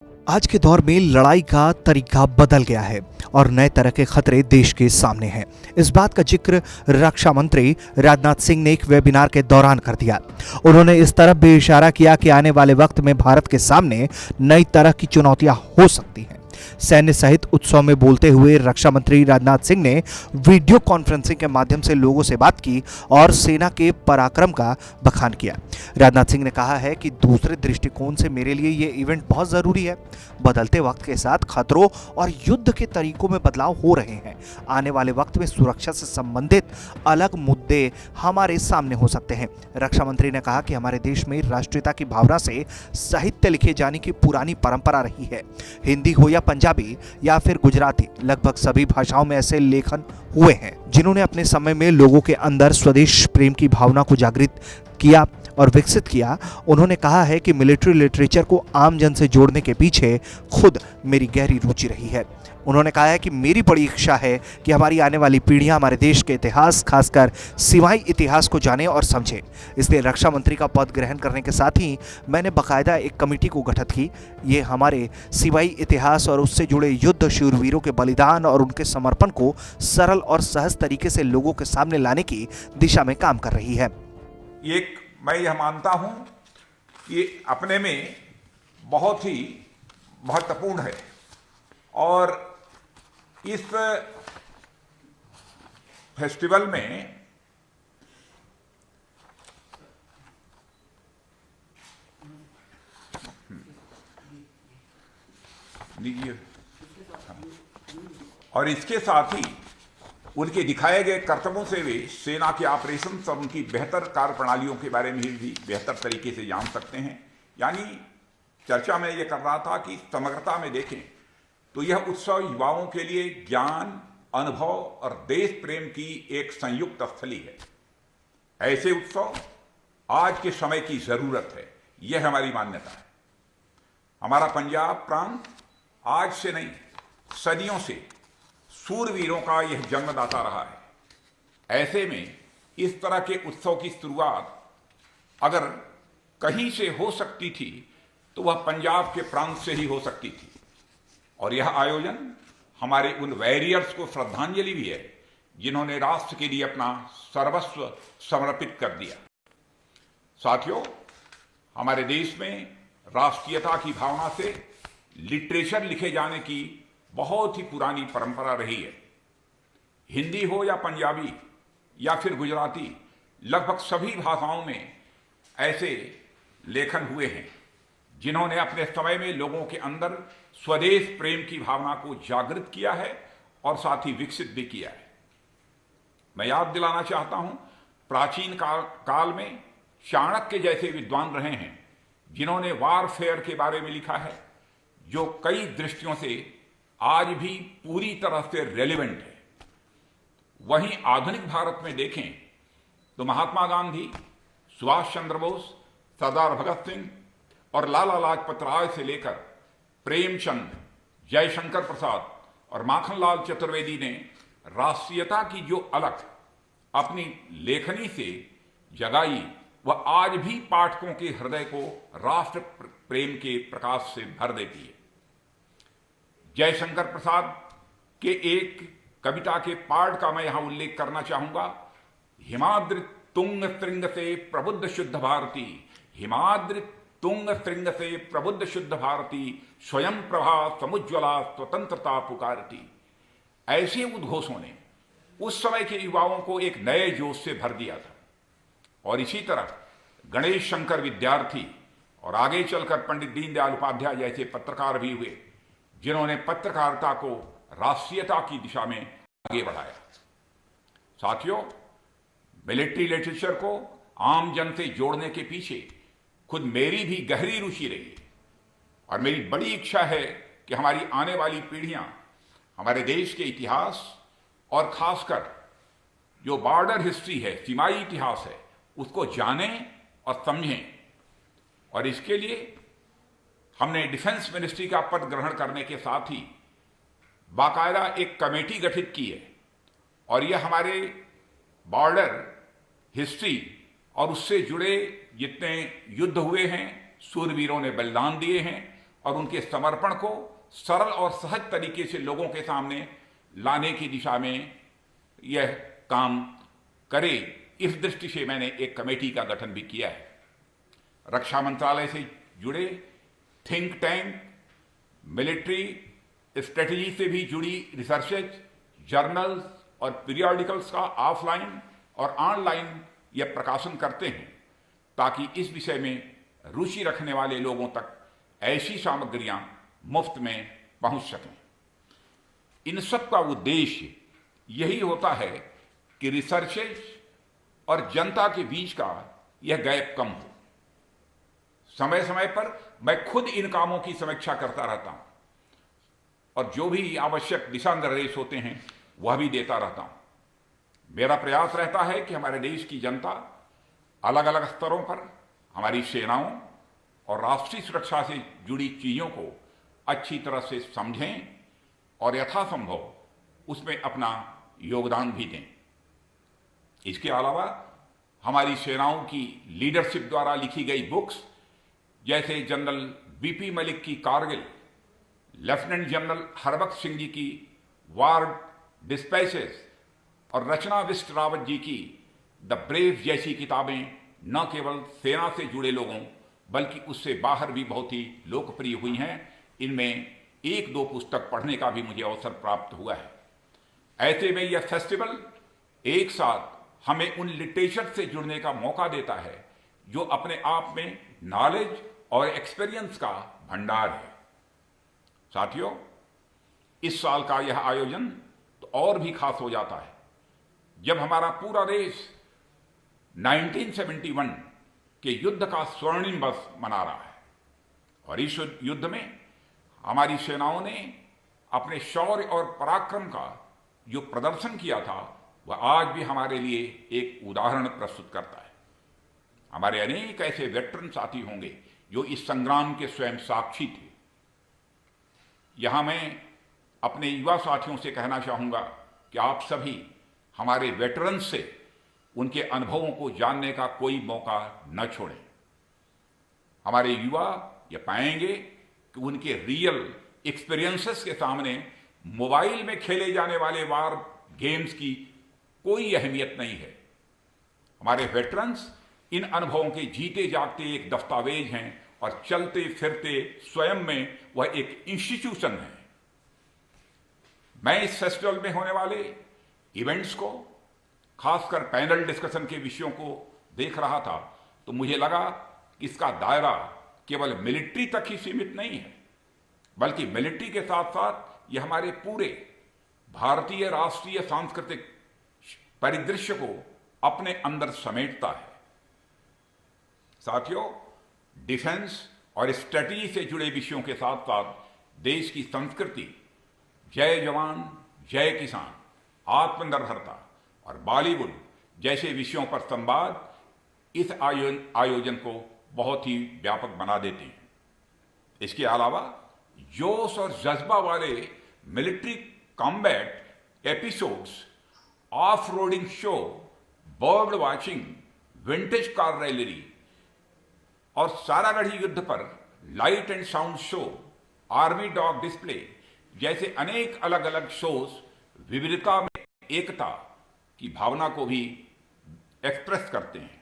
आज के दौर में लड़ाई का तरीका बदल गया है और नए तरह के खतरे देश के सामने हैं। इस बात का जिक्र रक्षा मंत्री राजनाथ सिंह ने एक वेबिनार के दौरान कर दिया। उन्होंने इस तरफ भी इशारा किया कि आने वाले वक्त में भारत के सामने नई तरह की चुनौतियां हो सकती हैं। सैन्य सहित उत्सव में बोलते हुए रक्षा मंत्री राजनाथ सिंह ने वीडियो कॉन्फ्रेंसिंग के माध्यम से लोगों से बात की और सेना के पराक्रम का बखान किया। राजनाथ सिंह ने कहा है कि दूसरे दृष्टिकोण से मेरे लिए ये इवेंट बहुत जरूरी है। बदलते वक्त के साथ खतरों और युद्ध के तरीकों में बदलाव हो रहे हैं। आने वाले वक्त में सुरक्षा से संबंधित अलग मुद्दे हमारे सामने हो सकते हैं। रक्षा मंत्री ने कहा कि हमारे देश में राष्ट्रीयता की भावना से साहित्य लिखे जाने की पुरानी परंपरा रही है। हिंदी हो या पंजाबी या फिर गुजराती, लगभग सभी भाषाओं में ऐसे लेखन हुए हैं जिन्होंने अपने समय में लोगों के अंदर स्वदेश प्रेम की भावना को जागृत किया और विकसित किया। उन्होंने कहा है कि मिलिट्री लिटरेचर को आम जन से जोड़ने के पीछे खुद मेरी गहरी रुचि रही है। उन्होंने कहा है कि मेरी बड़ी इच्छा है कि हमारी आने वाली पीढ़ियां हमारे देश के इतिहास, खासकर सीमाई इतिहास को जाने और समझे। इसलिए रक्षा मंत्री का पद ग्रहण करने के साथ ही मैंने बाकायदा एक कमेटी को गठित की। ये हमारे सीमाई इतिहास और उससे जुड़े युद्ध, शूरवीरों के बलिदान और उनके समर्पण को सरल और सहज तरीके से लोगों के सामने लाने की दिशा में काम कर रही है। एक मैं यह मानता हूं कि अपने में बहुत ही महत्वपूर्ण है और इस फेस्टिवल में और इसके साथ ही उनके दिखाए गए कर्तव्यों से वे सेना के ऑपरेशन और उनकी बेहतर कार्य प्रणालियों के बारे में भी बेहतर तरीके से जान सकते हैं। यानी चर्चा में ये कर रहा था कि समग्रता में देखें तो यह उत्सव युवाओं के लिए ज्ञान, अनुभव और देश प्रेम की एक संयुक्त स्थली है। ऐसे उत्सव आज के समय की जरूरत है, यह हमारी मान्यता है। हमारा पंजाब प्रांत आज से नहीं, सदियों से सूरवीरों का यह जन्मदाता रहा है। ऐसे में इस तरह के उत्सव की शुरुआत अगर कहीं से हो सकती थी तो वह पंजाब के प्रांत से ही हो सकती थी और यह आयोजन हमारे उन वॉरियर्स को श्रद्धांजलि भी है जिन्होंने राष्ट्र के लिए अपना सर्वस्व समर्पित कर दिया। साथियों, हमारे देश में राष्ट्रीयता की भावना से लिटरेचर लिखे जाने की बहुत ही पुरानी परंपरा रही है। हिंदी हो या पंजाबी या फिर गुजराती, लगभग सभी भाषाओं में ऐसे लेखन हुए हैं जिन्होंने अपने समय में लोगों के अंदर स्वदेश प्रेम की भावना को जागृत किया है और साथ ही विकसित भी किया है। मैं याद दिलाना चाहता हूं, प्राचीन काल में चाणक्य जैसे विद्वान रहे हैं जिन्होंने वारफेयर के बारे में लिखा है, जो कई दृष्टियों से आज भी पूरी तरह से रेलिवेंट है। वहीं आधुनिक भारत में देखें तो महात्मा गांधी, सुभाष चंद्र बोस, सरदार भगत सिंह और लाला लाजपत राय से लेकर प्रेमचंद, जयशंकर प्रसाद और माखनलाल चतुर्वेदी ने राष्ट्रीयता की जो अलख अपनी लेखनी से जगाई, वह आज भी पाठकों के हृदय को राष्ट्र प्रेम के प्रकाश से भर देती है। जयशंकर प्रसाद के एक कविता के पाठ का मैं यहां उल्लेख करना चाहूंगा। हिमाद्रि तुंग श्रृंग से प्रबुद्ध शुद्ध भारती, हिमाद्रि तुंग श्रृंग से प्रबुद्ध शुद्ध भारती, स्वयं प्रभा समुज्ज्वला स्वतंत्रता पुकारती। ऐसे उद्घोषों ने उस समय के युवाओं को एक नए जोश से भर दिया था और इसी तरह गणेश शंकर विद्यार्थी और आगे चलकर पंडित दीनदयाल उपाध्याय जैसे पत्रकार भी हुए जिन्होंने पत्रकारिता को राष्ट्रीयता की दिशा में आगे बढ़ाया। साथियों, मिलिट्री लिटरेचर को आम जन से जोड़ने के पीछे खुद मेरी भी गहरी रुचि रही है और मेरी बड़ी इच्छा है कि हमारी आने वाली पीढ़ियां हमारे देश के इतिहास और खासकर जो बॉर्डर हिस्ट्री है, सीमाई इतिहास है, उसको जानें और समझें। और इसके लिए हमने डिफेंस मिनिस्ट्री का पद ग्रहण करने के साथ ही बाकायदा एक कमेटी गठित की है और यह हमारे बॉर्डर हिस्ट्री और उससे जुड़े जितने युद्ध हुए हैं, सूरवीरों ने बलिदान दिए हैं, और उनके समर्पण को सरल और सहज तरीके से लोगों के सामने लाने की दिशा में यह काम करे, इस दृष्टि से मैंने एक कमेटी का गठन भी किया है। रक्षा मंत्रालय से जुड़े थिंक टैंक, मिलिट्री स्ट्रेटजी से भी जुड़ी रिसर्चेज, जर्नल्स और पीरियोडिकल्स का ऑफलाइन और ऑनलाइन यह प्रकाशन करते हैं ताकि इस विषय में रुचि रखने वाले लोगों तक ऐसी सामग्रियां मुफ्त में पहुंच सकें। इन सब का उद्देश्य यही होता है कि रिसर्चेज और जनता के बीच का यह गैप कम हो। समय समय पर मैं खुद इन कामों की समीक्षा करता रहता हूं और जो भी आवश्यक दिशा निर्देश होते हैं वह भी देता रहता हूं। मेरा प्रयास रहता है कि हमारे देश की जनता अलग अलग स्तरों पर हमारी सेनाओं और राष्ट्रीय सुरक्षा से जुड़ी चीजों को अच्छी तरह से समझें और यथासंभव उसमें अपना योगदान भी दें। इसके अलावा हमारी सेनाओं की लीडरशिप द्वारा लिखी गई बुक्स जैसे जनरल बीपी मलिक की कारगिल, लेफ्टिनेंट जनरल हरबख्श सिंह जी की वार डिस्पैचेस और रचना बिष्ट रावत जी की द ब्रेव जैसी किताबें न केवल सेना से जुड़े लोगों बल्कि उससे बाहर भी बहुत ही लोकप्रिय हुई हैं। इनमें एक दो पुस्तक पढ़ने का भी मुझे अवसर प्राप्त हुआ है। ऐसे में यह फेस्टिवल एक साथ हमें उन लिटरेचर से जुड़ने का मौका देता है जो अपने आप में नॉलेज और एक्सपीरियंस का भंडार है। साथियों, इस साल का यह आयोजन तो और भी खास हो जाता है जब हमारा पूरा देश 1971 के युद्ध का स्वर्णिम वर्ष मना रहा है और इस युद्ध में हमारी सेनाओं ने अपने शौर्य और पराक्रम का जो प्रदर्शन किया था वह आज भी हमारे लिए एक उदाहरण प्रस्तुत करता है। हमारे अनेक ऐसे वेटरन साथी होंगे जो इस संग्राम के स्वयं साक्षी थे। यहां मैं अपने युवा साथियों से कहना चाहूंगा कि आप सभी हमारे वेटरन से उनके अनुभवों को जानने का कोई मौका न छोड़ें। हमारे युवा ये पाएंगे कि उनके रियल एक्सपीरियंसेस के सामने मोबाइल में खेले जाने वाले वार गेम्स की कोई अहमियत नहीं है। हमारे वेटरन्स इन अनुभवों के जीते जागते एक दस्तावेज हैं और चलते फिरते स्वयं में वह एक इंस्टीट्यूशन है। मैं इस फेस्टिवल में होने वाले इवेंट्स को, खासकर पैनल डिस्कशन के विषयों को देख रहा था तो मुझे लगा कि इसका दायरा केवल मिलिट्री तक ही सीमित नहीं है बल्कि मिलिट्री के साथ साथ यह हमारे पूरे भारतीय राष्ट्रीय सांस्कृतिक परिदृश्य को अपने अंदर समेटता है। साथियों, डिफेंस और स्ट्रेटजी से जुड़े विषयों के साथ साथ देश की संस्कृति, जय जवान जय किसान, आत्मनिर्भरता और बॉलीवुड जैसे विषयों पर संवाद इस आयोजन को बहुत ही व्यापक बना देते हैं। इसके अलावा जोश और जज्बा वाले military combat episodes, off roading show, bird watching, vintage car rally और सारागढ़ी युद्ध पर light and sound show, army dog display जैसे अनेक अलग अलग शोज विविधता में एकता की भावना को भी एक्सप्रेस करते हैं।